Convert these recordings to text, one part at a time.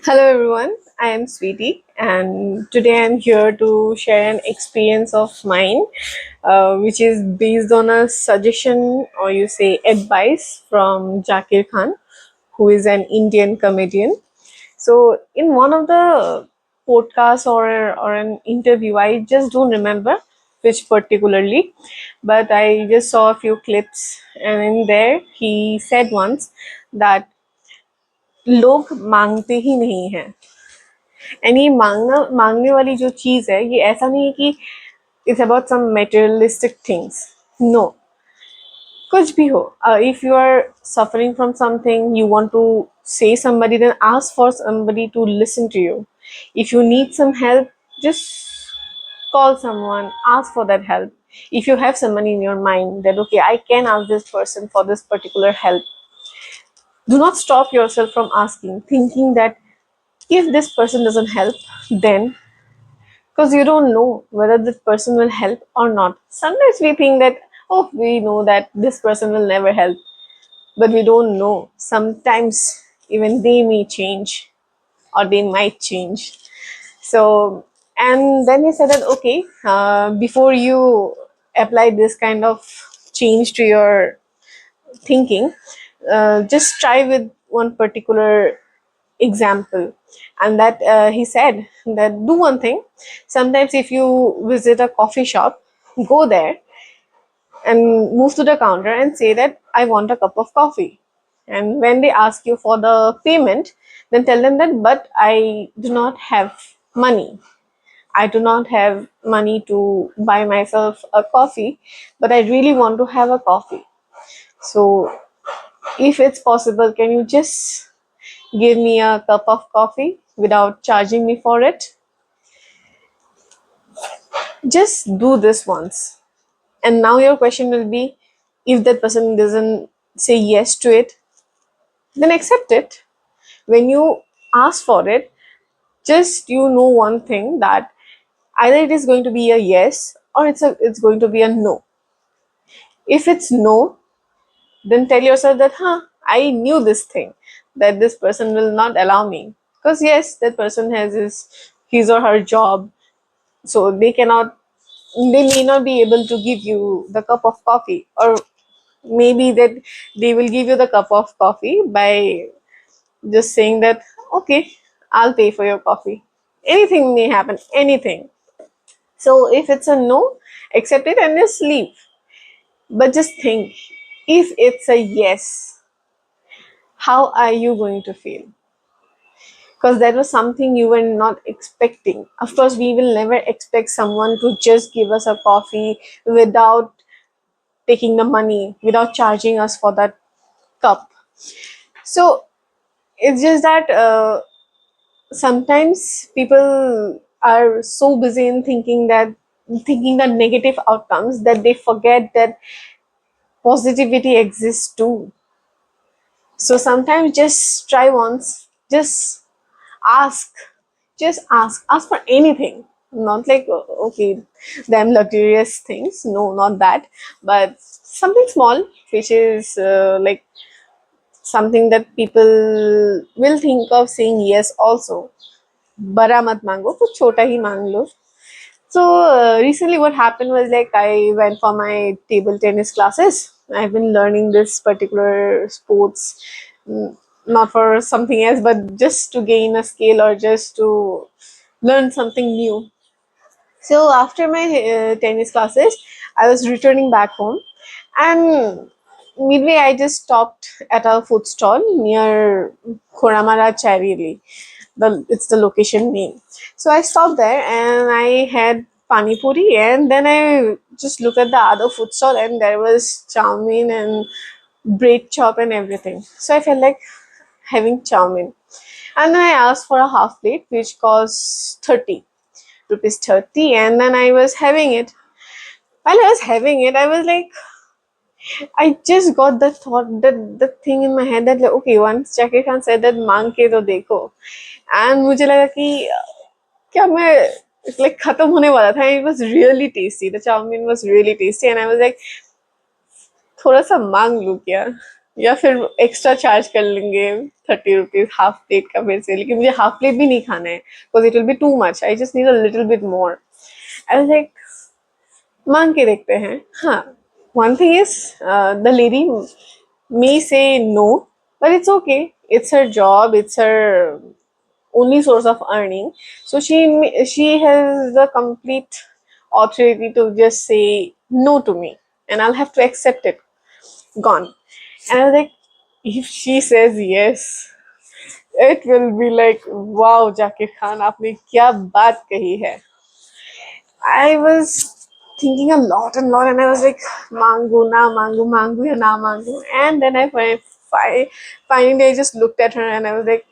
Hello everyone, I am Sweetie, and today I'm here to share an experience of mine, which is based on a suggestion or you say advice from Jakir Khan, who is an Indian comedian. So, in one of the podcasts or an interview, I just don't remember which particularly, but I just saw a few clips, and in there he said once that लोग मांगते ही नहीं हैं and ये मांगना मांगने वाली जो चीज है ये ऐसा नहीं है कि it's about some materialistic things no कुछ भी हो if you are suffering from something you want to say somebody then ask for somebody to listen to you if you need some help just call someone ask for that help if you have someone in your mind that okay I can ask this person for this particular help do not stop yourself from asking thinking that if this person doesn't help then because you don't know whether this person will help or not. Sometimes we think that, oh, we know that this person will never help, but we don't know. Sometimes even they may change or they might change. So, and then he said that, okay, before you apply this kind of change to your thinking, just try with one particular example and that he said that do one thing sometimes if you visit a coffee shop go there and move to the counter and say that I want a cup of coffee and when they ask you for the payment then tell them that but I do not have money I do not have money to buy myself a coffee but I really want to have a coffee so if it's possible can you just give me a cup of coffee without charging me for it. Just do this once. And now your question will be if that person doesn't say yes to it, then accept it. When you ask for it, just you know one thing that either it is going to be a yes or it's going to be a no. If it's no, then tell yourself that, huh, I knew this thing, that this person will not allow me. Because yes, that person has his or her job, so they may not be able to give you the cup of coffee or maybe that they will give you the cup of coffee by just saying that okay I'll pay for your coffee anything may happen anything so if it's a no accept it and just leave but just think if it's a yes how are you going to feel because that was something you were not expecting. Of course, we will never expect someone to just give us a coffee without taking the money, without charging us for that cup. So it's just that sometimes people are so busy in thinking that negative outcomes that they forget that positivity exists too. So sometimes just try once, ask ask for anything not like okay them luxurious things no not that but something small which is like something that people will think of saying yes also bada mat mango kuch chota hi mang lo so recently what happened was like I went for my table tennis classes I've been learning this particular sports mm, not for something else but just to gain a skill or just to learn something new so after my tennis classes I was returning back home and midway I just stopped at a food stall near Khoramara Charili it's the location name so I stopped there and I had pani puri and then I just looked at the other food stall and there was chow mein and bread chop and everything so I felt like having chow mein and then I asked for a half plate which cost 30 rupees 30 and then I was having it while I was having it I was like I just got the thought that the thing in my head that like okay once Jackie Khan said that मांग के तो देखो and मुझे लगा कि क्या मैं like खत्म होने वाला था it was really tasty the chow mein was really tasty and I was like थोड़ा सा मांग लूं क्या या फिर एक्स्ट्रा चार्ज कर लेंगे 30 रुपीज हाफ प्लेट का फिर से, लेकिन मुझे हाफ प्लेट भी नहीं खाना है because it will be too much, I just need a little bit more. I was like मांग के देखते हैं। हाँ, one thing is the lady may say no, but it's okay, it's her job, it's her only source of earning, so she has the complete authority to just say no to me, and I'll have to accept it. Gone. And I was like, if she says yes, it will be like wow, Zakir Khan, आपने क्या बात कही है। I was thinking a lot and lot, and I was like, mango, na mango, mango, ya na mango. And then finally, I just looked at her and I was like,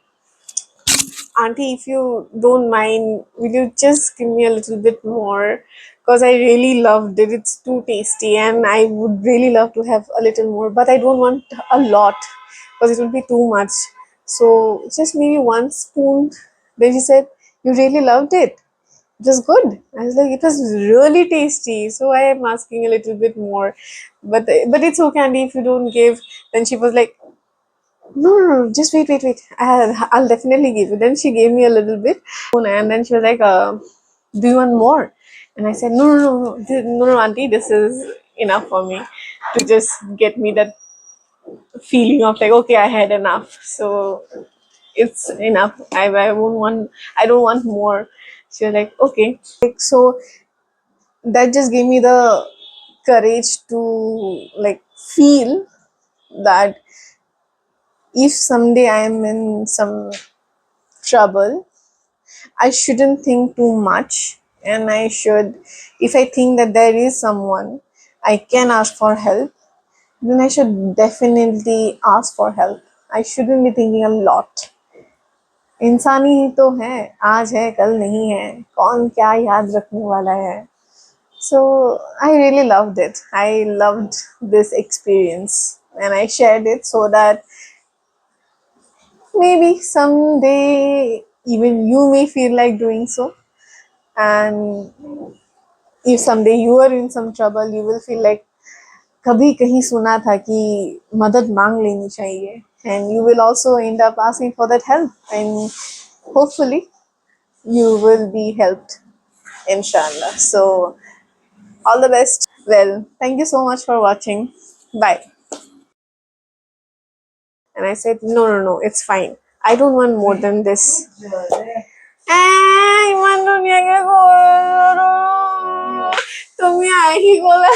Auntie, if you don't mind, will you just give me a little bit more? Because I really loved it. It's too tasty, and I would really love to have a little more, but I don't want a lot because it will be too much. So, just maybe one spoon. Then she said, you really loved it. It was good. I was like, it was really tasty. So I am asking a little bit more, but it's okay, Andy. If you don't give, then she was like, no, just wait. I'll definitely give you. Then she gave me a little bit, and then she was like, do you want more? And I said, no, Auntie, this is enough for me to just get me that feeling of like, okay, I had enough. So it's enough. I won't want. I don't want more. She was like, okay. Like, so that just gave me the courage to like feel that if someday I am in some trouble, I shouldn't think too much, and I should, if I think that there is someone I can ask for help, then I should definitely ask for help. I shouldn't be thinking a lot. इंसानी ही तो है, आज है कल नहीं है, कौन क्या याद रखने वाला है। So I really loved it. I loved this experience and I shared it so that maybe someday even you may feel like doing so. And if someday you are in some trouble, you will feel like कभी कहीं सुना था कि मदद मांग लेनी चाहिए, and you will also end up asking for that help, and hopefully you will be helped, inshallah. So all the best. Well, thank you so much for watching. Bye. And I said, no, it's fine. I don't want more than this. ইমান ধুনীয়াকে কৈ তুমি আহি গলা